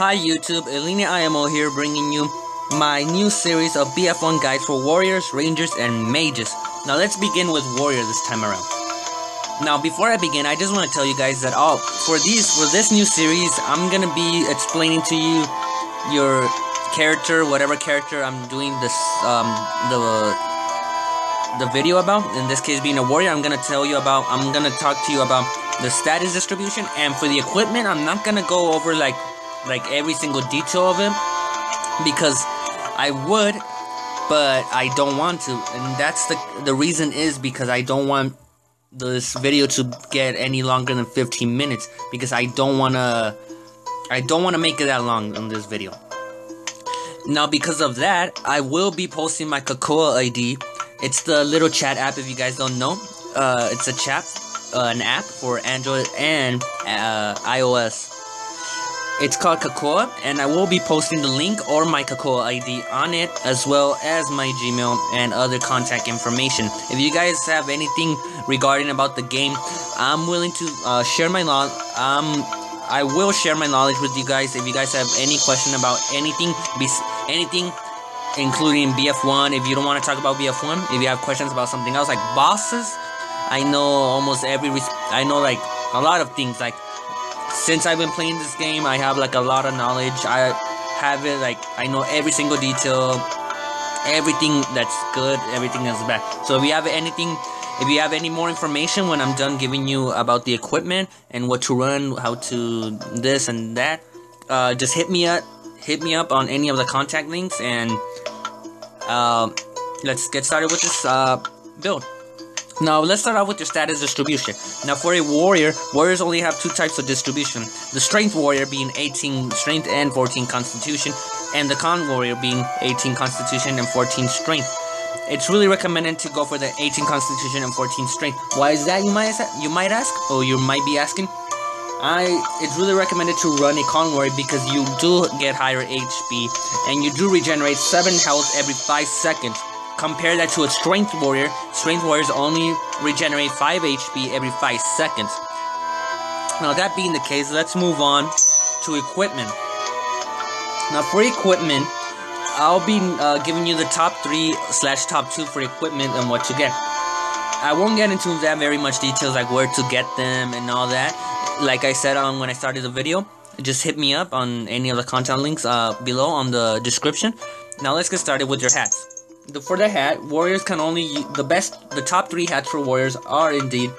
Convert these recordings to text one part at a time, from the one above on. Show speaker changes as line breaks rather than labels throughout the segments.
Hi YouTube, Elllinia IMO here, bringing you my new series of BF1 guides for warriors, rangers, and mages. Now let's begin with warrior this time around. Now before I begin, I just want to tell you guys that for this new series, I'm gonna be explaining to you your character, whatever character I'm doing this the video about. In this case, being a warrior, I'm gonna talk to you about the status distribution, and for the equipment, I'm not gonna go over like every single detail of it, because I would, but I don't want to, and that's the reason is because I don't want this video to get any longer than 15 minutes, because I don't wanna make it that long on this video. Now because of that, I will be posting my Kakao ID. It's the little chat app, if you guys don't know. It's a chat, an app for Android and iOS. It's called Kakao, and I will be posting the link or my Kakao ID on it, as well as my Gmail and other contact information. If you guys have anything regarding about the game, I'm willing to share my knowledge. I will share my knowledge with you guys. If you guys have any question about anything, including BF1, if you don't want to talk about BF1, if you have questions about something else like bosses, I know I know like a lot of things. Like, since I've been playing this game, I have like a lot of knowledge. I have it, like, I know every single detail, everything that's good, everything that's bad. So if you have any more information when I'm done giving you about the equipment and what to run, how to this and that, just hit me up on any of the contact links, and let's get started with this build. Now let's start off with your status distribution. Now for a warrior, warriors only have two types of distribution. The strength warrior being 18 strength and 14 constitution, and the con warrior being 18 constitution and 14 strength. It's really recommended to go for the 18 constitution and 14 strength. Why is that, you might ask? Or you might be asking? It's really recommended to run a con warrior because you do get higher HP, and you do regenerate 7 health every 5 seconds. Compare that to a strength warrior. Strength warriors only regenerate 5 HP every 5 seconds. Now that being the case, let's move on to equipment. Now for equipment, I'll be giving you the top 3/top 2 for equipment and what to get. I won't get into that very much details, like where to get them and all that. Like I said when I started the video, just hit me up on any of the content links below on the description. Now let's get started with your hats. For the hat, warriors can only the top 3 hats for warriors are indeed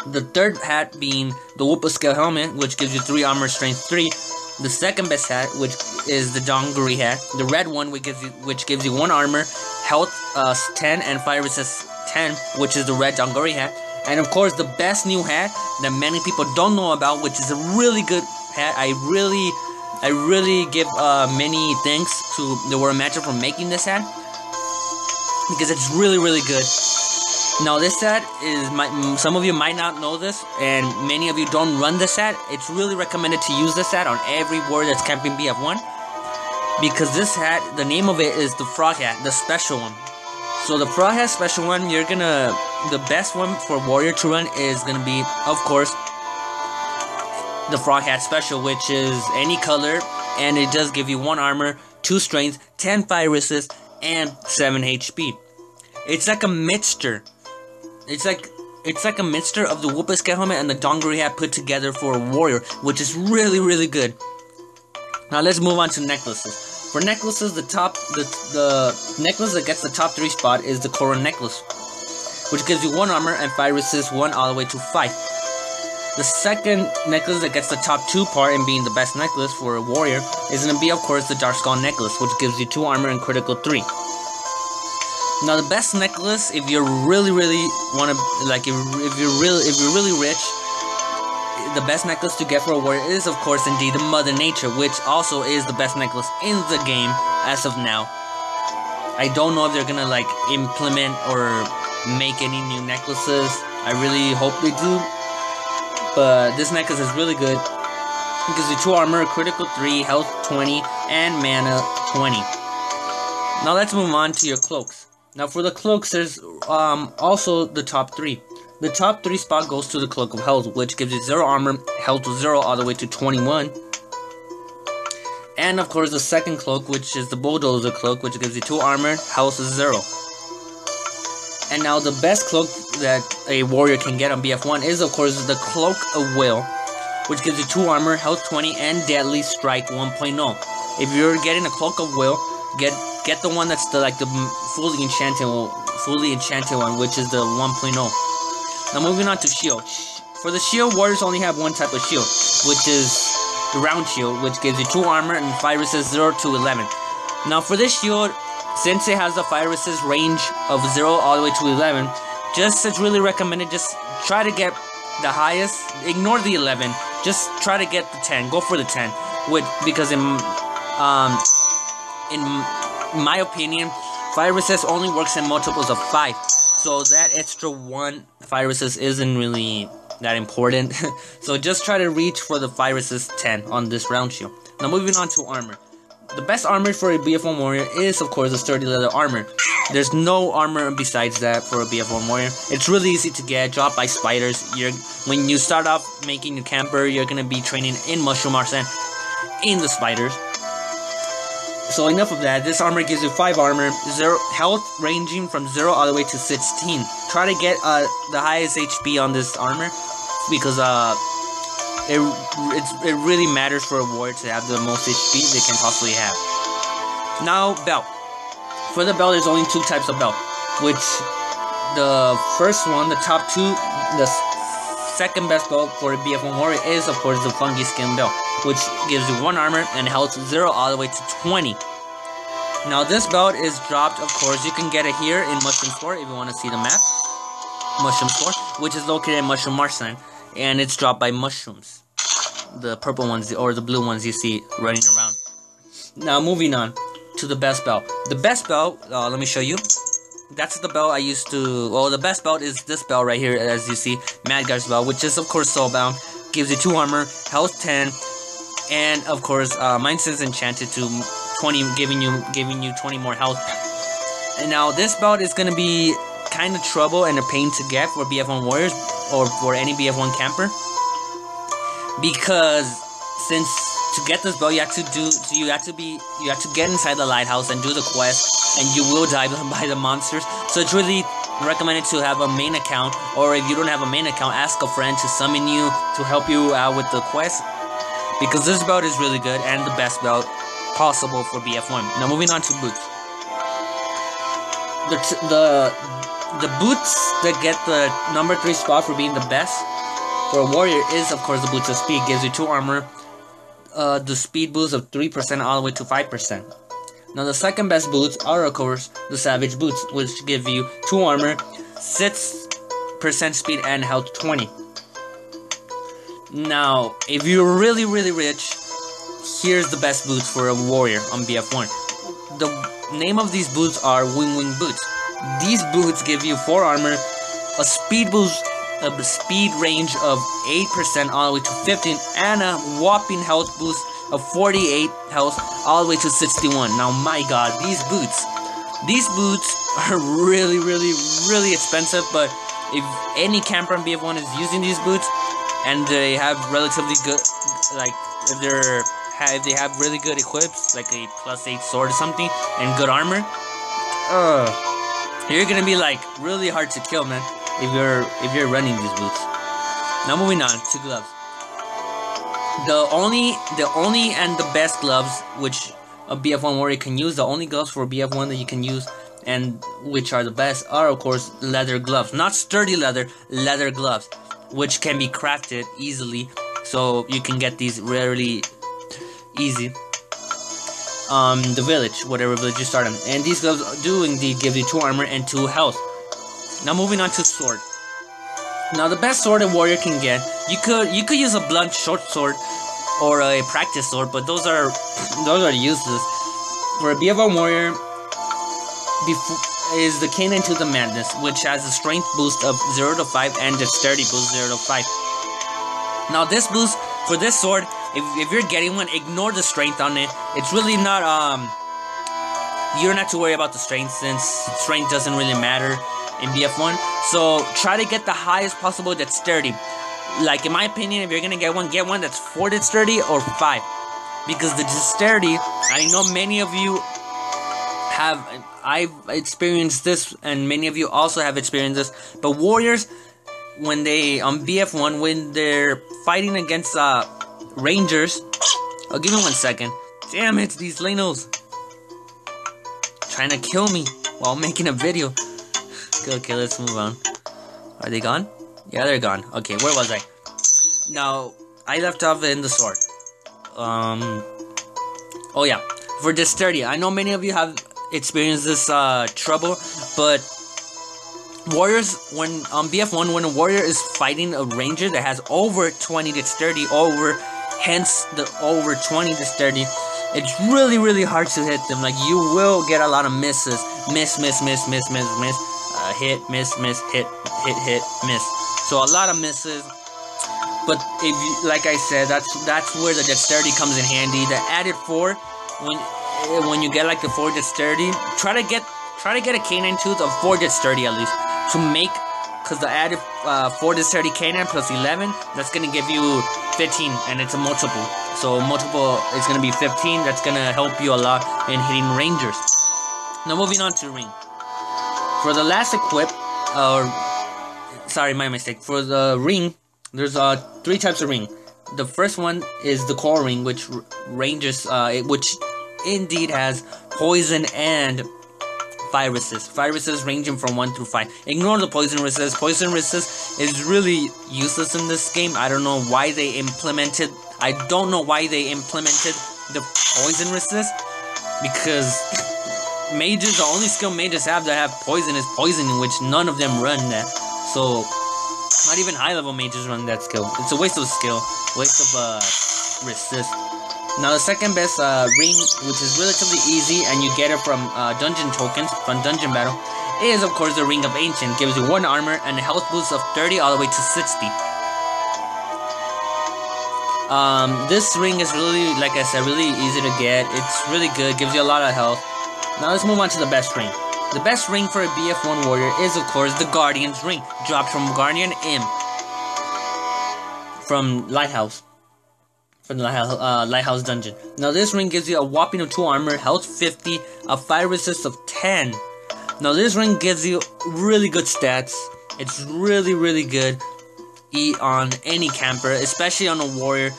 the third hat being the Whoopa Scale helmet, which gives you 3 armor, strength 3. The second best hat, which is the Dongari hat, the red one, which gives you 1 armor, health 10, and fire resist 10, which is the red Dongari hat. And of course, the best new hat that many people don't know about, which is a really good hat. I really give many thanks to the World Matcher for making this hat, because it's really good. Now this hat is some of you might not know this, and many of you don't run this hat. It's really recommended to use this hat on every warrior that's camping BF1, because this hat, the name of it is the frog hat, the special one. So the frog hat special one, the best one for warrior to run is gonna be, of course, the frog hat special, which is any color, and it does give you 1 armor, 2 strength, 10 fire resist, and 7 HP. It's like a mixture. It's like a mixture of the Whoopa Scale helmet and the Dongari hat put together for a warrior, which is really good. Now let's move on to necklaces. For necklaces, the necklace that gets the top 3 spot is the Coral necklace, which gives you 1 armor and fire resist 1 all the way to 5. The second necklace that gets the top 2 part and being the best necklace for a warrior is going to be, of course, the Dark Skull necklace, which gives you 2 armor and critical 3. Now the best necklace, if you're really want to, like, if you're really rich, the best necklace to get for a warrior is, of course, indeed the Mother Nature, which also is the best necklace in the game as of now. I don't know if they're gonna like implement or make any new necklaces. I really hope they do. But this necklace is really good. It gives you 2 armor, critical 3, health 20, and mana 20. Now let's move on to your cloaks. Now for the cloaks, there's also the top 3. The top 3 spot goes to the Cloak of Health, which gives you 0 armor, health 0 all the way to 21. And of course the second cloak, which is the bulldozer cloak, which gives you 2 armor, health is 0. And now the best cloak that a warrior can get on BF1 is of course the Cloak of Will, which gives you 2 armor, health 20, and deadly strike 1.0. If you're getting a Cloak of Will, get the one that's the fully enchanted one, which is the 1.0. Now moving on to shield. For the shield, warriors only have one type of shield, which is the round shield, which gives you 2 armor and fire resist 0 to 11. Now for this shield, since it has the fire resist range of 0 all the way to 11, it's really recommended, just try to get the highest, ignore the 11, just try to get the 10, go for the 10, because in my opinion, fire resist only works in multiples of 5, so that extra 1 fire resist isn't really that important. So just try to reach for the fire resist 10 on this round shield. Now moving on to armor. The best armor for a BF1 warrior is of course the sturdy leather armor. There's no armor besides that for a BF1 warrior. It's really easy to get, dropped by spiders. When you start off making your camper, you're gonna be training in mushroom arsen in the spiders. So enough of that. This armor gives you 5 armor, 0 health ranging from 0 all the way to 16. Try to get the highest HP on this armor, because it really matters for a warrior to have the most HP they can possibly have. Now belt. For the belt, there's only 2 types of belt, which the first one, the top 2, the second best belt for a BF1 warrior is of course the fungi skin belt, which gives you 1 armor and health 0 all the way to 20. Now this belt is dropped, of course, you can get it here in Mushroom Store if you want to see the map. Mushroom Store, which is located in Mushroom Marshland, and it's dropped by mushrooms. The purple ones or the blue ones you see running around. Now moving on to the best belt. The best belt, let me show you. That's the belt I used to, well, the best belt is this belt right here, as you see, Madgar's belt, which is of course soulbound, gives you 2 armor, health 10, and of course, mine says enchanted to 20, giving you 20 more health. And now this belt is gonna be kind of trouble and a pain to get for BF1 warriors or for any BF1 camper, because since to get this belt you have to get inside the lighthouse and do the quest, and you will die by the monsters. So it's really recommended to have a main account, or if you don't have a main account, ask a friend to summon you to help you out with the quest, because this belt is really good and the best belt possible for BF1. Now moving on to boots. The boots that get the number 3 spot for being the best for a warrior is of course the boots of speed. Gives you 2 armor, the speed boost of 3% all the way to 5%. Now the second best boots are of course the savage boots, which give you 2 armor, 6% speed, and health 20. Now if you're really rich, here's the best boots for a warrior on BF1. The name of these boots are Wing boots. These boots give you 4 armor, a speed boost, a speed range of 8% all the way to 15, and a whopping health boost of 48 health all the way to 61. Now my god, these boots are really expensive, but if any camper on BF1 is using these boots and they have relatively good, like if they have really good equips, like a +8 sword or something, and good armor, you're gonna be like really hard to kill, man, if you're running these boots. Now moving on to gloves. The only and the best gloves which a BF1 warrior can use, the only gloves for BF1 that you can use and which are the best are of course leather gloves. Not sturdy leather gloves, which can be crafted easily, so you can get these really easy. The village, whatever village you start in. And these gloves do indeed give you 2 armor and 2 health. Now moving on to sword. Now the best sword a warrior can get, you could use a blunt short sword or a practice sword, but those are useless. For a BF1 warrior is the Canine to the Madness, which has a strength boost of 0 to 5 and a sturdy boost 0 to 5. Now this boost for this sword, if you're getting one, ignore the strength on it. It's really not you don't have to worry about the strength, since strength doesn't really matter in BF1. So try to get the highest possible that's sturdy. Like in my opinion, if you're gonna get one that's 4 that's sturdy or 5. because the dexterity, I know many of you have, I've experienced this, and many of you also have experienced this, but warriors, when they, on BF1, when they're fighting against rangers, oh, give me 1 second, damn it, these Lenos, trying to kill me while making a video. Okay, let's move on. Are they gone? Yeah, they're gone. Okay, where was I? Now, I left off in the sword. Oh yeah, for dexterity, I know many of you have experienced this trouble, but warriors, when on BF1, when a warrior is fighting a ranger that has over 20 dexterity, hence the over 20 dexterity, it's really, really hard to hit them. Like, you will get a lot of misses. Miss, hit, miss, hit, miss. So a lot of misses. But if you, like I said, that's where the dexterity comes in handy. The added 4, when you get like the 4 dexterity, try to get a canine tooth of 4 dexterity at least to make, because the added 4 dexterity canine plus 11, that's gonna give you 15, and it's a multiple. So multiple is gonna be 15. That's gonna help you a lot in hitting rangers. Now moving on to ring. For the last equip, sorry, my mistake. For the ring, there's 3 types of ring. The first one is the core ring, which ranges, which indeed has poison and fire resist. Fire resist ranging from 1 through 5. Ignore the poison resist. Poison resist is really useless in this game. I don't know why they implemented. The poison resist, because mages, the only skill mages have that have poison is poisoning, which none of them run that. So not even high level mages run that skill. It's a waste of skill, waste of resist. Now the second best ring, which is relatively easy, and you get it from dungeon tokens, from dungeon battle, is of course the Ring of Ancient. Gives you 1 armor and a health boost of 30 all the way to 60. This ring is really, like I said, really easy to get. It's really good, gives you a lot of health. Now let's move on to the best ring. The best ring for a BF1 warrior is of course the Guardian's Ring, dropped from Guardian Imp, from Lighthouse. From the Lighthouse dungeon. Now this ring gives you a whopping of 2 armor, health 50, a fire resist of 10. Now this ring gives you really good stats. It's really, really good on any camper, especially on a warrior,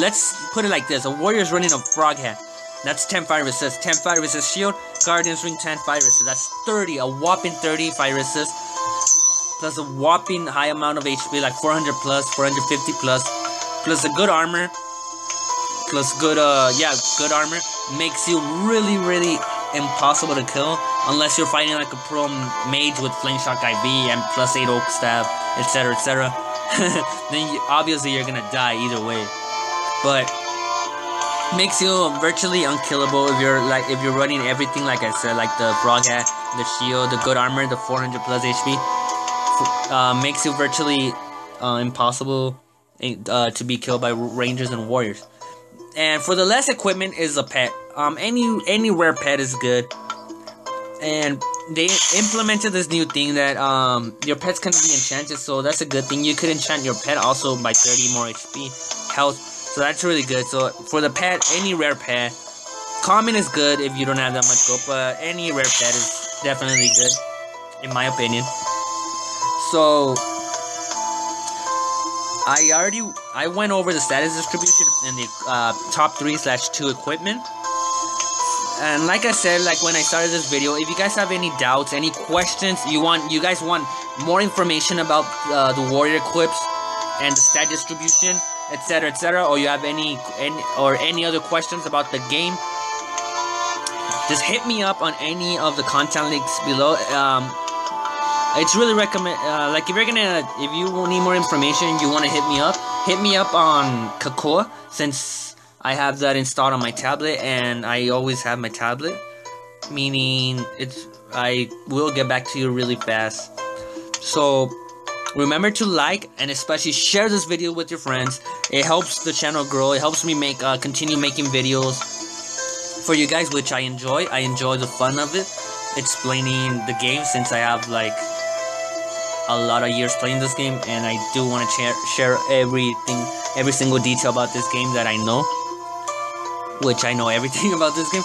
let's put it like this: a warrior's running a frog hat. That's 10 fire resist, 10 fire resist shield, Guardian's Ring 10 fire resist. That's 30, a whopping 30 fire resist. Plus a whopping high amount of HP, like 400 plus, 450 plus a good armor, plus good armor, makes you really, really impossible to kill, unless you're fighting like a pro mage with Flame Shock IV and plus 8 Oak Staff, etc, etc. Then obviously you're gonna die either way. But makes you virtually unkillable if you're running everything like I said, like the frog hat, the shield, the good armor, the 400 plus HP. Makes you virtually impossible to be killed by rangers and warriors. And for the last equipment is a pet. Any rare pet is good. And they implemented this new thing that your pets can be enchanted, so that's a good thing. You could enchant your pet also by 30 more HP health, so that's really good. So for the pet, any rare pet, common is good if you don't have that much gold, but any rare pet is definitely good, in my opinion. So I went over the status distribution in the top 3/2 equipment. And like I said, like when I started this video, if you guys have any doubts, any questions, you guys want more information about the warrior equips and the stat distribution, etc, etc, or you have any other questions about the game, just hit me up on any of the content links below. It's really recommend, like if you need more information, you want to hit me up on Kakao, since I have that installed on my tablet, and I always have my tablet, meaning I will get back to you really fast. So remember to like and especially share this video with your friends. It helps the channel grow. It helps me continue making videos for you guys, which I enjoy. I enjoy the fun of it, explaining the game, since I have like a lot of years playing this game, and I do want to share every single detail about this game that I know, which I know everything about this game.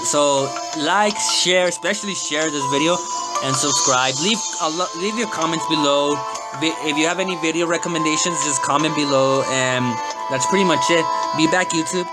So like, share, especially share this video, and subscribe. Leave your comments below. If you have any video recommendations, just comment below, and that's pretty much it. Be back, YouTube.